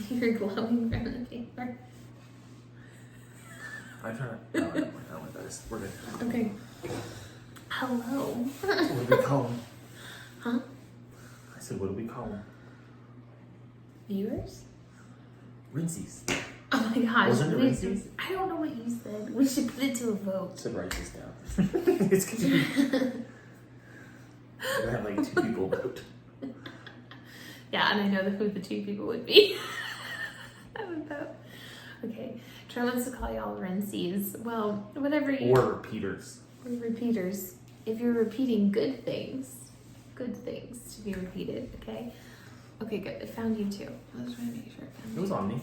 You're glowing from the paper. I'm trying to. No, I don't like this. We're good. Okay. Hello. What do we call them? Huh? I said, what do we call them? Viewers? Rinsies. Oh my gosh. Wasn't it Rinsies? I don't know what you said. We should put it to a vote. To write this down. It's gonna be. We're gonna have like 2 people vote. Yeah, and I know who the 2 people would be. I would vote. Okay. Troy wants to call y'all Rinsies. Well, whatever you... Or repeaters. Or repeaters. If you're repeating good things to be repeated, okay? Okay, good. It found you too. I was trying to make sure it found It you. was on me.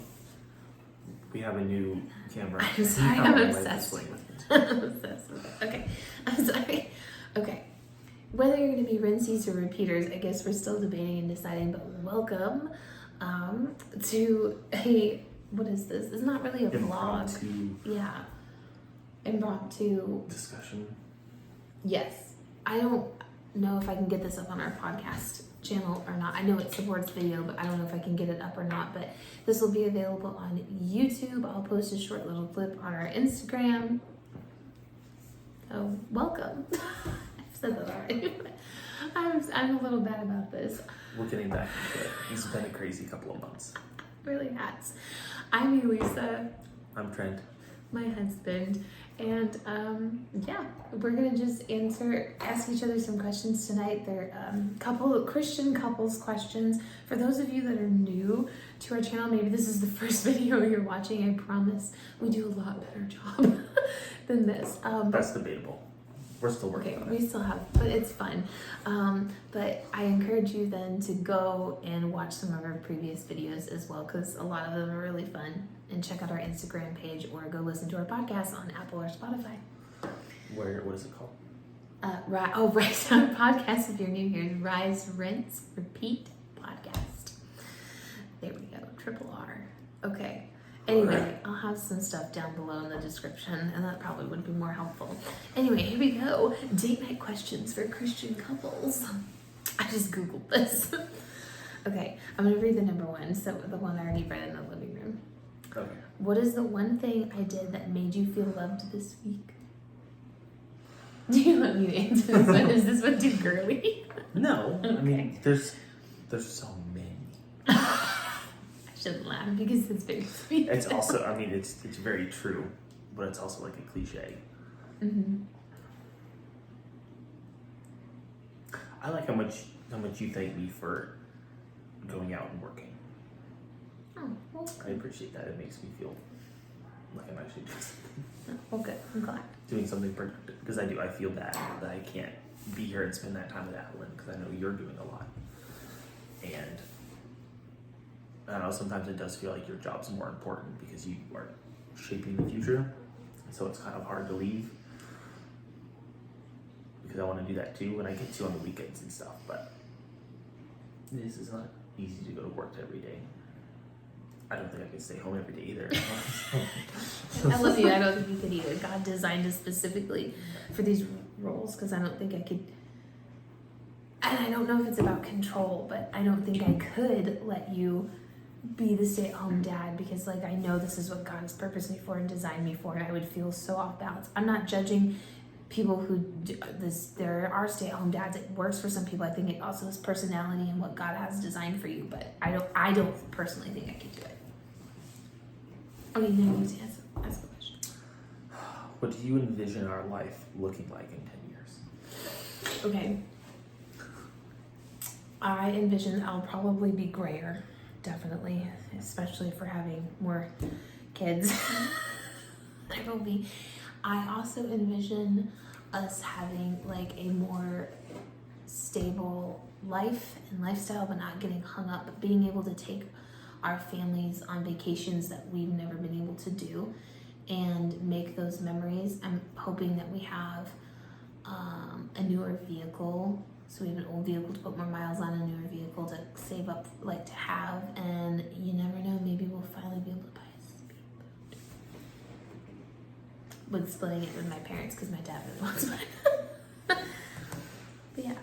We have a new camera. I'm sorry, You I'm found obsessed. with me. I'm obsessed with it. Okay, I'm sorry. Okay. Whether you're going to be rinsies or repeaters, I guess we're still debating and deciding, but welcome to a, what is this? It's not really a vlog. Impromptu Yeah. Impromptu. discussion. Yes. I don't know if I can get this up on our podcast channel or not. I know it supports video, but I don't know if I can get it up or not. But this will be available on YouTube. I'll post a short little clip on our Instagram. So welcome. I've said that already. I'm a little bad about this. We're getting back into it. It's been a crazy couple of months. It really has. I'm Elisa, I'm Trent. my husband, and yeah, we're gonna just ask each other some questions tonight. They're Christian couples questions. For those of you that are new to our channel, maybe this is the first video you're watching. I promise we do a lot better job than this. That's debatable. We're still working on We it. still have, but it's fun. But I encourage you then to go and watch some of our previous videos as well, because a lot of them are really fun. And check out our Instagram page or go listen to our podcast on Apple or Spotify. What is it called? Rise on Podcast, if you're new here, is Rise, Rinse, Repeat Podcast. There we go, triple R. Okay. Anyway, I'll have some stuff down below in the description, and that probably would be more helpful. Anyway, here we go. Date night questions for Christian couples. I just Googled this. Okay, I'm going to read the number 1, so the one I already read in the living room. Okay. What is the one thing I did that made you feel loved this week? Do you want me to answer this one? Is this one too girly? No, I mean, there's so many. I shouldn't laugh because it's very sweet. It's also, I mean, it's very true, but it's also like a cliche. Mm-hmm. I like how much you thank me for going out and working. Oh, well, I appreciate that. It makes me feel like I'm actually well, good. I'm glad. doing something productive, because I do. I feel bad that I can't be here and spend that time with Adeline, because I know you're doing a lot. And I don't know, sometimes it does feel like your job's more important because you are shaping the future. So it's kind of hard to leave, because I want to do that too when I get to on the weekends and stuff. But this is not easy to go to work every day. I don't think I can stay home every day either. I love you. I don't think you could either. God designed us specifically for these roles, because I don't think I could. And I don't know if it's about control, but I don't think I could let you be the stay-at-home dad, because like I know this is what God has purposed me for and designed me for, and I would feel so off balance. I'm not judging people who do this. There are stay-at-home dads. It works for some people. I think it also is personality and what God has designed for you, but I don't personally think I could do it. Okay, now you ask the question. What do you envision our life looking like in 10 years? Okay. I envision I'll probably be grayer, definitely, especially for having more kids. I will be. I also envision us having like a more stable life and lifestyle, but not getting hung up, but being able to take our families on vacations that we've never been able to do and make those memories. I'm hoping that we have a newer vehicle. So we have an old vehicle to put more miles on, a newer vehicle to save up, like to have, and you never know, maybe we'll finally be able to buy a speedboat. With splitting it with my parents, because my dad really wants one. But yeah.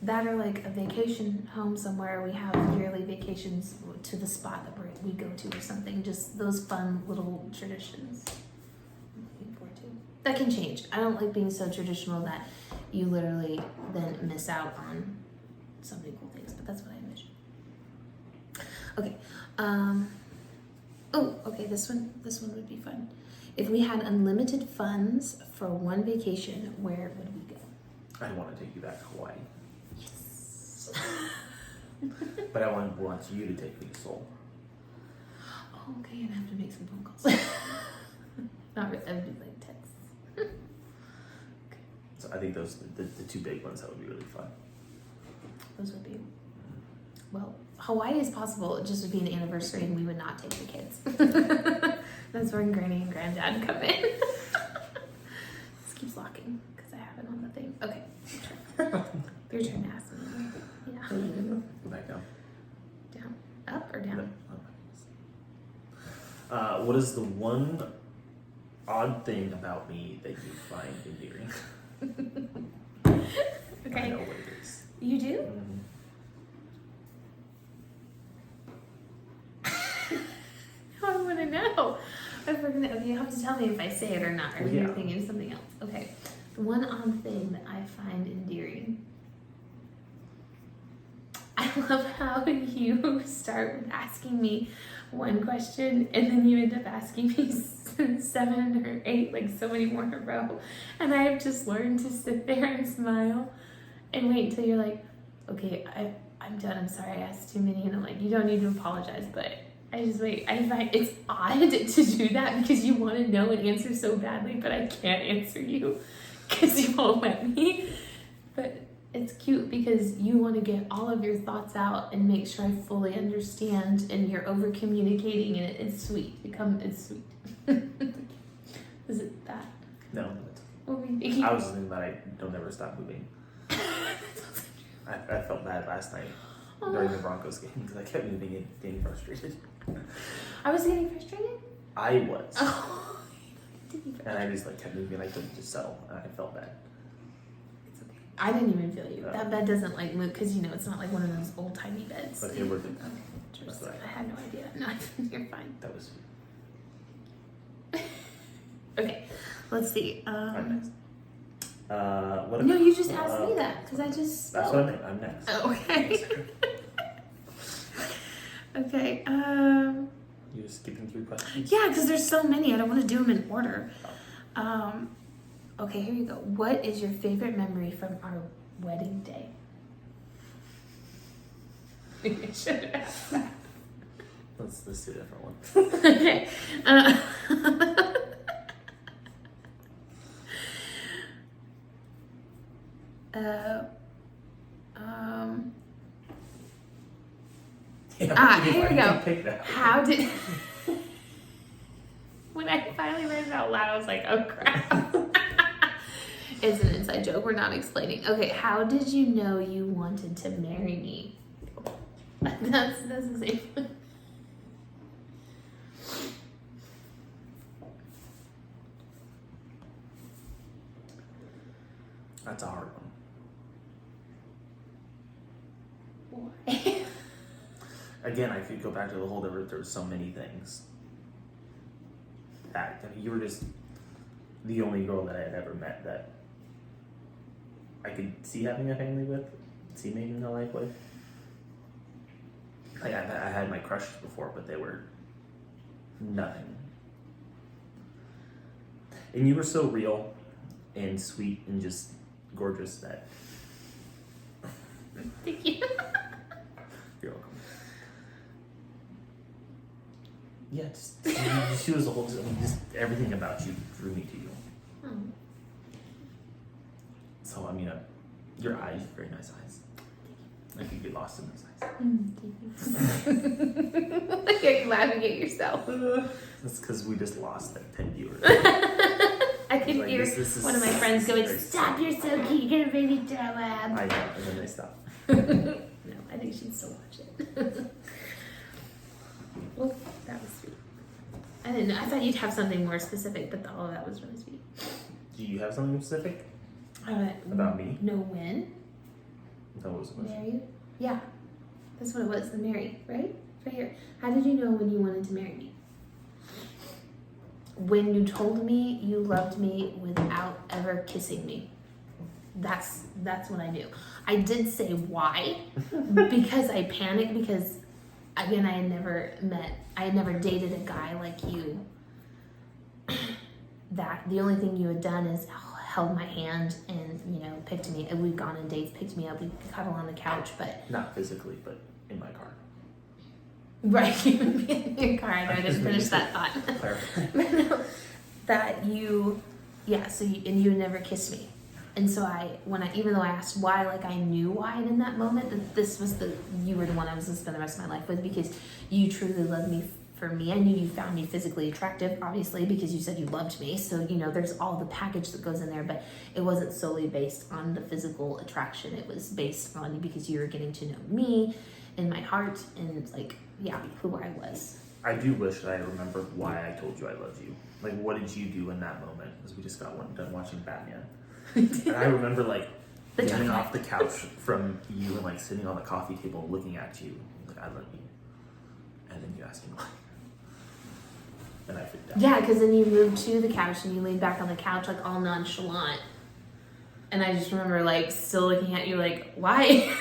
that or like a vacation home somewhere. We have yearly vacations to the spot that we go to or something. Just those fun little traditions. I'm looking forward to. That can change. I don't like being so traditional that you literally then miss out on so many cool things, but that's what I envision. Okay. Okay, this one would be fun. If we had unlimited funds for one vacation, where would we go? I want to take you back to Hawaii, Yes. but I want you to take me to Seoul. Oh, okay, I'd have to make some phone calls. Not really, I would do like texts. So I think those the two big ones that would be really fun. Those would be. Well, Hawaii is possible. It just would be an anniversary, and we would not take the kids. That's where Granny and Granddad come in. This keeps locking because I have it on the thing. Okay, your turn to ask me. Yeah. Go back down. Down, up or down? What is the one odd thing about me that you find endearing? Okay. I know what it is. You do? Mm-hmm. I want to know. Okay, you have to tell me if I say it or not, or Yeah. you're thinking of something else. Okay. The one odd thing that I find endearing. I love how you start with asking me one question and then you end up asking me 7 or 8, like so many more in a row. And I have just learned to sit there and smile and wait until you're like, okay, I'm done. I'm sorry I asked too many. And I'm like, you don't need to apologize, but I just wait. I find it's odd to do that because you want to know an answer so badly, but I can't answer you because you won't let me. But it's cute because you want to get all of your thoughts out and make sure I fully understand, and you're over communicating, and it's sweet. It's sweet. Is it that? No. What were you thinking? I was thinking that I don't ever stop moving. I felt bad last night during the Broncos game because I kept moving and getting frustrated. I was getting frustrated? I was. Oh. And I just kept moving and I couldn't just settle and I felt bad. It's okay. I didn't even feel you. No. That bed doesn't move because it's not like one of those old timey beds. Okay, we're good. Just, That's right. I had no idea. No, you're fine. That was Okay, let's see. I'm next. No, you just asked me that because I just That's spoke. what I meant. I'm next. Oh, okay. Okay. You're skipping through questions? Yeah, because there's so many. I don't want to do them in order. Okay, here you go. What is your favorite memory from our wedding day? I should have asked that. Let's do a different one. Okay. Here we go. Pick that. How did... When I finally read it out loud, I was like, oh crap. It's an inside joke. We're not explaining. Okay, how did you know you wanted to marry me? That's the same. That's a hard one. Why? Again, I could go back to the whole there were so many things. You were just the only girl that I had ever met that I could see having a family with, see making a life with. I had my crushes before, but they were nothing. And you were so real and sweet and just gorgeous that Thank you. you're welcome. Yeah, she was the whole, just everything about you drew me to you. Oh. So, your eyes, very nice eyes. I could get lost in those eyes. Thank you. You're laughing at yourself. That's because we just lost like 10 viewers. I could Like, hear this is one of my friends going, very "Stop, you're so cute, you're gonna baby Joab." I know, and then they stop. No, I think she'd still watch it. Well, that was sweet. I didn't know. I thought you'd have something more specific, but all of that was really sweet. Do you have something specific about me? Know when? That was the question. Marry you? Yeah. That's what it was, the marry, right? Right here. How did you know when you wanted to marry me? When you told me you loved me without ever kissing me. That's what I knew. I did say why, because I panicked because, again, I had never dated a guy like you. That the only thing you had done is held my hand and, picked me, and we've gone on dates, picked me up, we cuddle on the couch, but. Not physically, but in my car. Right, you would be in your car. I didn't finish that thought. No, that you, and you never kissed me. And so even though I asked why, like I knew why in that moment, that you were the one I was going to spend the rest of my life with, because you truly loved me for me. I knew you found me physically attractive, obviously, because you said you loved me. So, there's all the package that goes in there, but it wasn't solely based on the physical attraction. It was based on because you were getting to know me and my heart and who I was. I do wish that I remembered why I told you I loved you. Like, what did you do in that moment? Because we just got done watching Batman. And I remember getting off the couch from you and sitting on the coffee table looking at you. Like, I love you. And then you asked me why. And I freaked out. Yeah, because then you moved to the couch and you leaned back on the couch all nonchalant. And I just remember still looking at you why?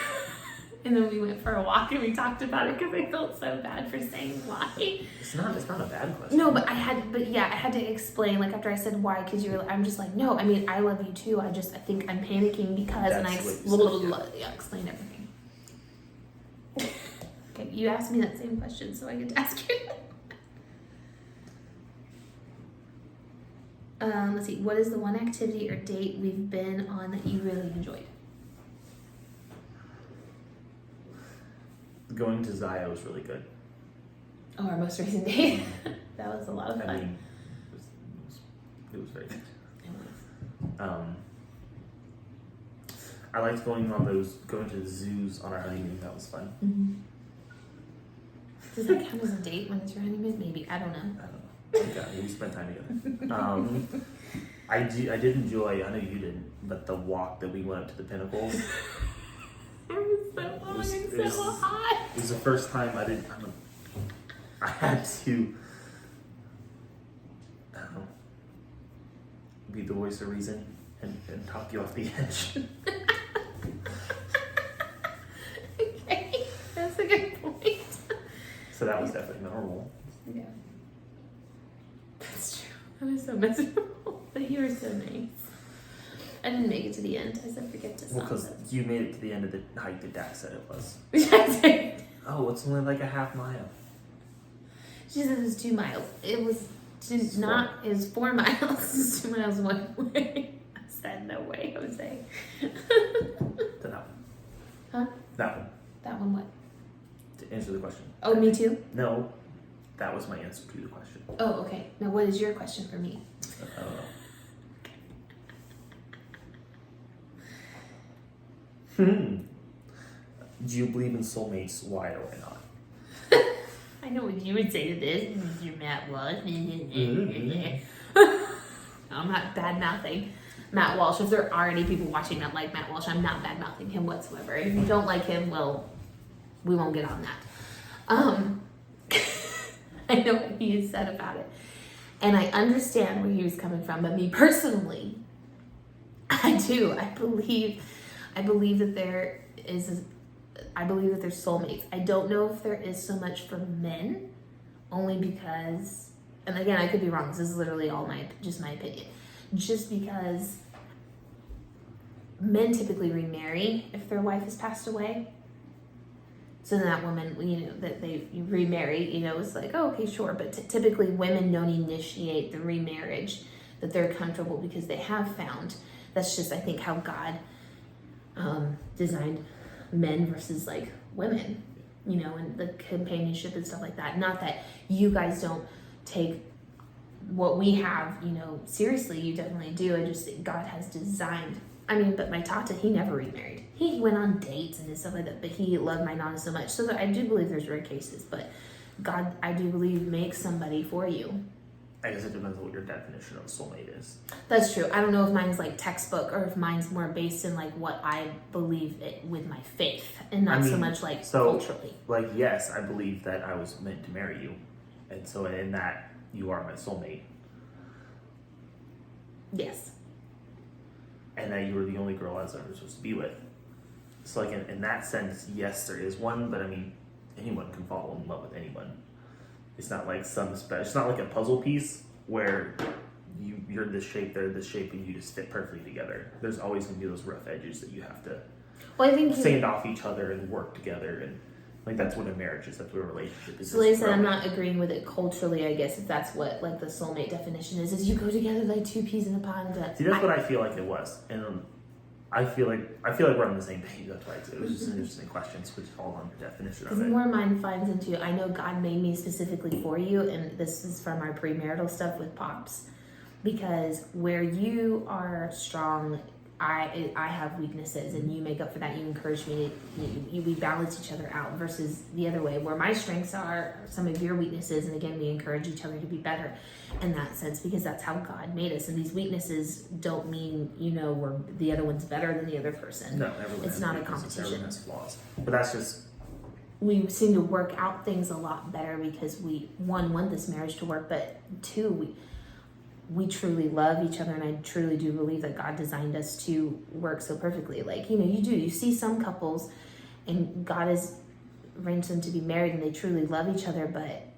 And then we went for a walk and we talked about it because I felt so bad for saying why. It's not a bad question. No, but I had to explain after I said why, because I'm just no, I mean, I love you too. I think I'm panicking because, and I explained everything. Okay, you asked me that same question, so I get to ask you. Let's see. What is the one activity or date we've been on that you really enjoyed? Going to Zaya was really good. Oh, our most recent date? That was a lot of fun. I mean, it was very good. I liked going to the zoos on our honeymoon. That was fun. Mm-hmm. Does that count as a date when it's your honeymoon? Maybe. I don't know. Yeah, we spent time together. I did enjoy, I know you didn't, but the walk that we went up to the Pinnacle. It was so long and so hot. It was the first time I had to, be the voice of reason and talk you off the edge. Okay, that's a good point. So that was definitely memorable. Yeah. That's true. I was so miserable, but you were so nice. I didn't make it to the end. I said forget to stop. Well, because you made it to the end of the hike that Dak said it was. Oh, it's only a half mile. She said it was 2 miles. It was it was 4 miles. It's 2 miles one way. I said no way, Jose. To that one. Huh? That one. That one what? To answer the question. Oh, me too? No, that was my answer to the question. Oh, okay. Now what is your question for me? I don't know. Do you believe in soulmates? Why or why not? I know what you would say to this. You're Matt Walsh. I'm not bad mouthing Matt Walsh. If there are already people watching that like Matt Walsh, I'm not bad mouthing him whatsoever. If you don't like him, well, we won't get on that. I know what he has said about it. And I understand where he was coming from, but me personally, I do. I believe that I believe that there's soulmates. I don't know if there is so much for men, only because, and again, I could be wrong. This is literally all my opinion. Just because men typically remarry if their wife has passed away. So then that woman, that they remarry, it's oh, okay, sure. But typically women don't initiate the remarriage that they're comfortable because they have found. That's just, I think, how God designed men versus women, and the companionship and stuff like that. Not that you guys don't take what we have, seriously. You definitely do. I just think God has designed. But my Tata, he never remarried. He went on dates and stuff like that, but he loved my Nana so much. So that I do believe there's rare cases, but God, I do believe, makes somebody for you I guess it depends on what your definition of soulmate is. That's true. I don't know if mine's like textbook or if mine's more based in like what I believe it with my faith and not so much like culturally. Like, yes, I believe that I was meant to marry you. And so in that, you are my soulmate. Yes. And that you were the only girl I was ever supposed to be with. So like in that sense, yes, there is one, but I mean, anyone can fall in love with anyone. It's not like some special. It's not like a puzzle piece where you're this shape, they're this shape, and you just fit perfectly together. There's always gonna be those rough edges that you have to I think sand off each other and work together, and like that's what a marriage is. That's what a relationship is. So like I said, I'm not agreeing with it culturally. I guess if that's what like the soulmate definition is you go together like two peas in a pod. See, that's what I feel like it was, and I feel like we're on the same page. That's why it was just an interesting question, which fall on the definition of it. Because more mine finds into, I know God made me specifically for you, and this is from our premarital stuff with Pops, because where you are strong, I have weaknesses, and you make up for that. You encourage me. We balance each other out. Versus the other way, where my strengths are some of your weaknesses, and again, we encourage each other to be better in that sense, because that's how God made us. And these weaknesses don't mean we're the other one's better than the other person. No, everyone. It's not a competition. Everyone has flaws, but that's just. We seem to work out things a lot better because we want this marriage to work, but two, we truly love each other, and I truly do believe that God designed us to work so perfectly. Like, you see some couples and God has arranged them to be married and they truly love each other, but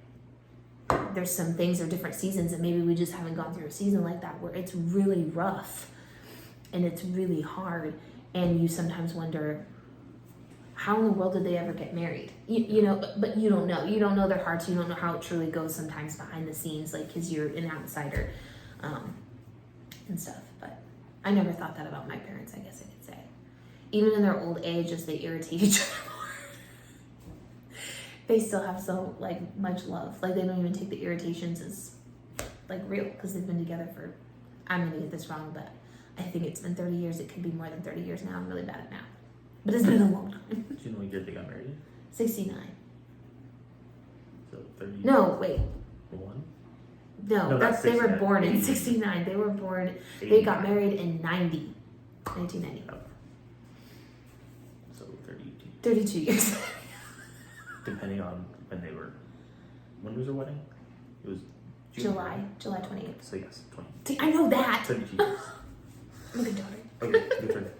there's some things or different seasons, and maybe we just haven't gone through a season like that where it's really rough and it's really hard, and you sometimes wonder, how in the world did they ever get married? But you don't know. You don't know their hearts. You don't know how it truly goes sometimes behind the scenes, like, because you're an outsider. And stuff, but I never thought that about my parents, I guess I could say. Even in their old age, as they irritate each other more, they still have so much love. Like, they don't even take the irritations as real, because they've been together for, I'm gonna get this wrong, but I think it's been 30 years. It could be more than 30 years now. I'm really bad at math, but it's been a long time. Do you know what year they got married? 69. So 30. No, wait. One. No, they were born in 69. They were born, they got married in 1990. Oh. So 32. 32 years. Depending on when was their wedding? It was July 28th. So yes, 20. See, I know that. 32 years. I'm a good daughter. Okay, good turn.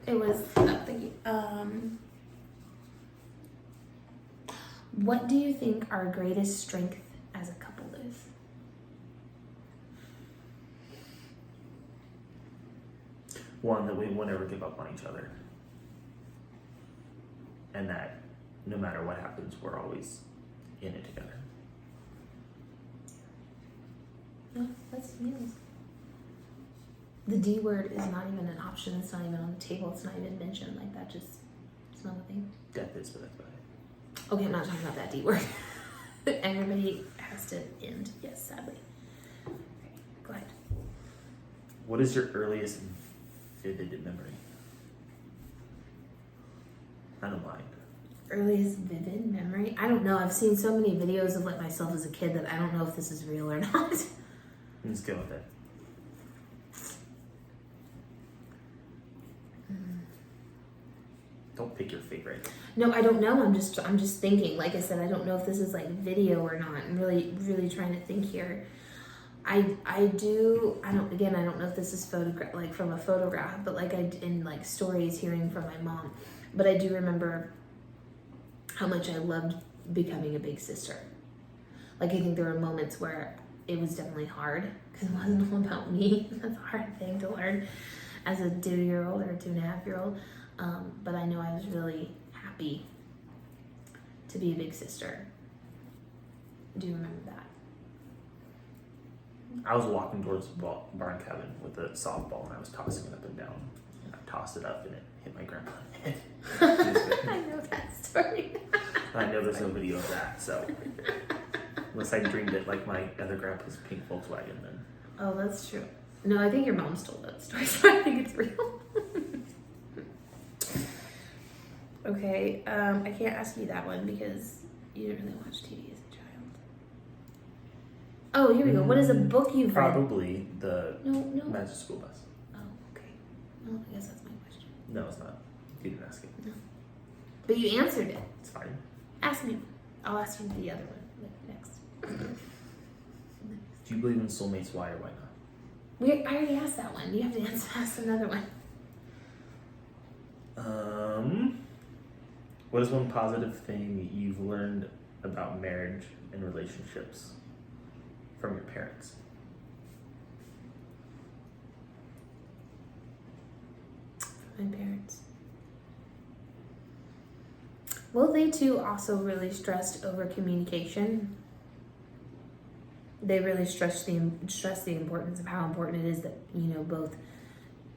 It was, thank you. What do you think our greatest strength as a couple is? One, that we won't ever give up on each other. And that no matter what happens, we're always in it together. No, that's meals. The D word is not even an option. It's not even on the table. It's not even mentioned. Like, that just, it's not a thing. Death is, but that's about it. Okay, I'm not talking about that D word. Everybody has to end. Yes, sadly. Okay, go ahead. What is your earliest vivid memory? I don't mind. Earliest vivid memory? I don't know. I've seen so many videos of myself as a kid that I don't know if this is real or not. Let's go with it. Don't pick your favorite. No, I don't know. I'm just thinking. Like I said, I don't know if this is video or not. I'm really trying to think here. I don't know if this is from a photograph, but in stories hearing from my mom. But I do remember how much I loved becoming a big sister. I think there were moments where it was definitely hard because it wasn't all about me. That's a hard thing to learn as a 2-year-old or a 2.5-year-old. But I know I was really happy to be a big sister. Do you remember that? I was walking towards the barn cabin with a softball and I was tossing it up and down. And I tossed it up and it hit my grandpa in the head. I know that story. I know there's no video of that, so unless I dreamed it like my other grandpa's pink Volkswagen, then. Oh, that's true. No, I think your mom's told that story, so I think it's real. Okay, I can't ask you that one because you didn't really watch TV as a child. Oh, here we go. What is a book you've read? Probably the No. Magic School Bus. Oh, okay. Well, I guess that's my question. No, it's not. You didn't ask it. But you answered it. It's fine. Ask me. I'll ask you the other one next. Do you believe in soulmates? Why or why not? I already asked that one. You have to ask another one. What is one positive thing you've learned about marriage and relationships from your parents? My parents. Well, they too also really stressed over communication. They really stressed the importance of how important it is that, you know, both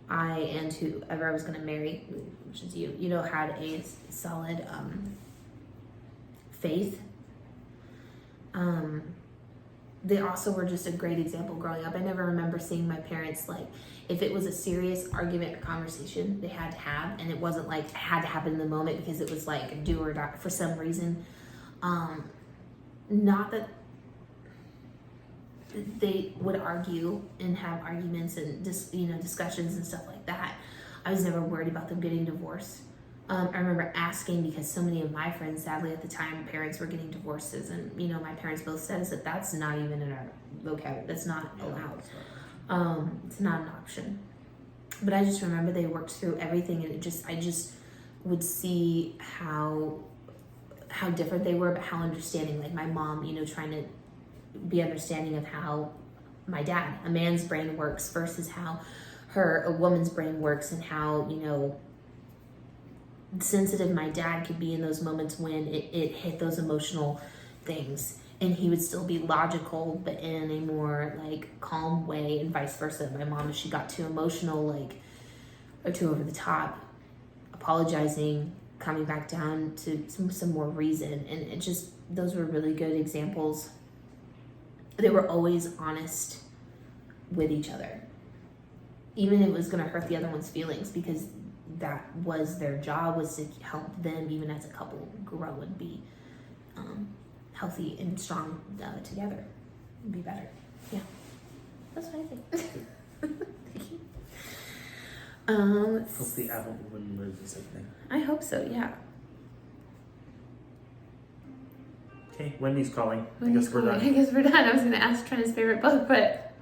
I and whoever I was going to marry, which is you know, had a solid faith. They also were just a great example growing up. I never remember seeing my parents, like, if it was a serious argument or conversation they had to have, and it wasn't like it had to happen in the moment because it was like do or die for some reason. Not that they would argue and have arguments and discussions and stuff like that. I was never worried about them getting divorced. I remember asking because so many of my friends, sadly at the time, parents were getting divorces, and you know, my parents both said is that that's not even in our vocabulary. That's not allowed. It's not an option. But I just remember they worked through everything, and I just would see how different they were, but how understanding. Like my mom, you know, trying to be understanding of how my dad, a man's brain works versus how a woman's brain works, and how, you know, sensitive my dad could be in those moments when it hit those emotional things, and he would still be logical but in a more like calm way, and vice versa. My mom, if she got too emotional, like, or too over the top, apologizing, coming back down to some more reason. And it just, those were really good examples. They were always honest with each other, even if it was going to hurt the other one's feelings, because that was their job, was to help them, even as a couple, grow and be healthy and strong together and be better. Yeah, that's what I think. Thank you. Hope the adult woman learns the same thing. I hope so, yeah. Okay, Wendy's calling. I guess we're done. I guess we're done. I was going to ask Trina's favorite book, but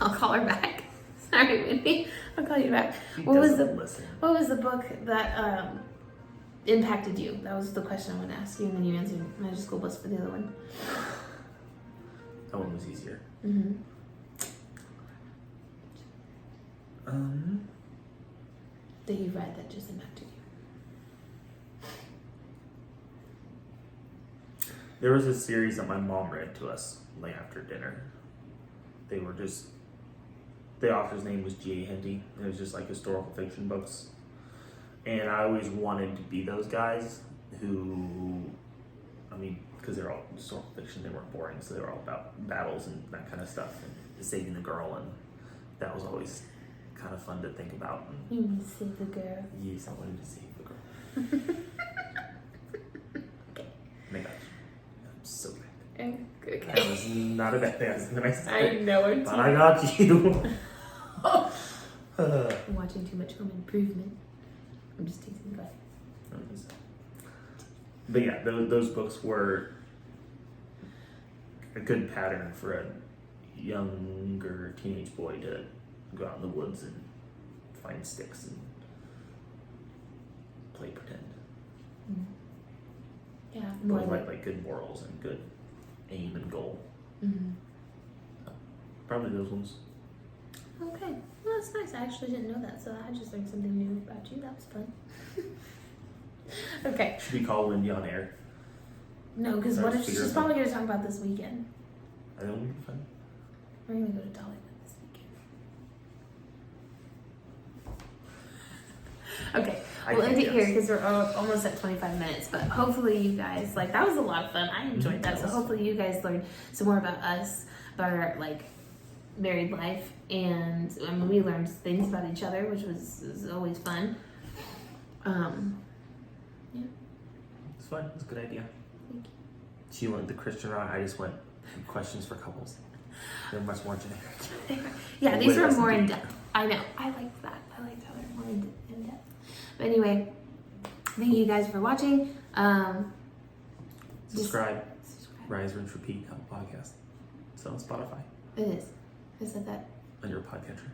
I'll call her back. Sorry, Wendy. I'll call you back. What was the book that impacted you? That was the question I wanted to ask you, and then you answered Magic School Bus for the other one. That one was easier. Mm-hmm. That you read that just impacted you. There was a series that my mom read to us like after dinner. They were just, the author's name was G.A. Henty. It was just like historical fiction books. And I always wanted to be those guys who, I mean, because they're all historical fiction, they weren't boring, so they were all about battles and that kind of stuff, and saving the girl, and that was always kind of fun to think about. And you want to save the girl? yes, I wanted to save the girl. Okay. Oh my gosh, I'm so glad. Okay. That was not a bad thing. That was a nice I know it. but I got you. I'm watching too much Home Improvement. I'm just teasing, but. But yeah, those books were a good pattern for a younger teenage boy to go out in the woods and find sticks and play pretend. Yeah, More like good morals and good aim and goal. Mm-hmm. Probably those ones. Okay, well that's nice. I actually didn't know that, so I just learned something new about you. That was fun. Okay. Should we call Wendy on air? No, because what if she's probably going to talk about this weekend? I don't think it'd be fun. We're going to go to Dollywood this weekend. Okay, we'll end it here because we're almost at 25 minutes. But hopefully you guys, like, that was a lot of fun. I enjoyed that. So hopefully you guys learned some more about us, about our, like, married life. And I mean, we learned things about each other, which was always fun. Yeah. It's fun. It's a good idea. Thank you. She went the Christian route. I just went questions for couples. They're much more generic. Yeah, these Way are less more deep. in depth. I know. I liked that. I liked how they're more in depth. But anyway, thank you guys for watching. Subscribe. Subscribe. Rise, Rinse, Repeat, Apple Podcast. It's on Spotify. It is. I said that. On your podcatcher.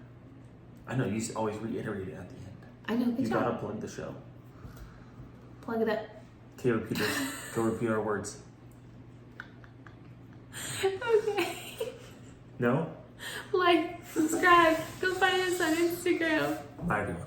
I know, you always reiterate it at the end. I know. Good You job. gotta plug the show. Plug it up. Okay, repeaters. Go repeat our words. Okay. No? Like, subscribe. Go find us on Instagram. Bye, everyone.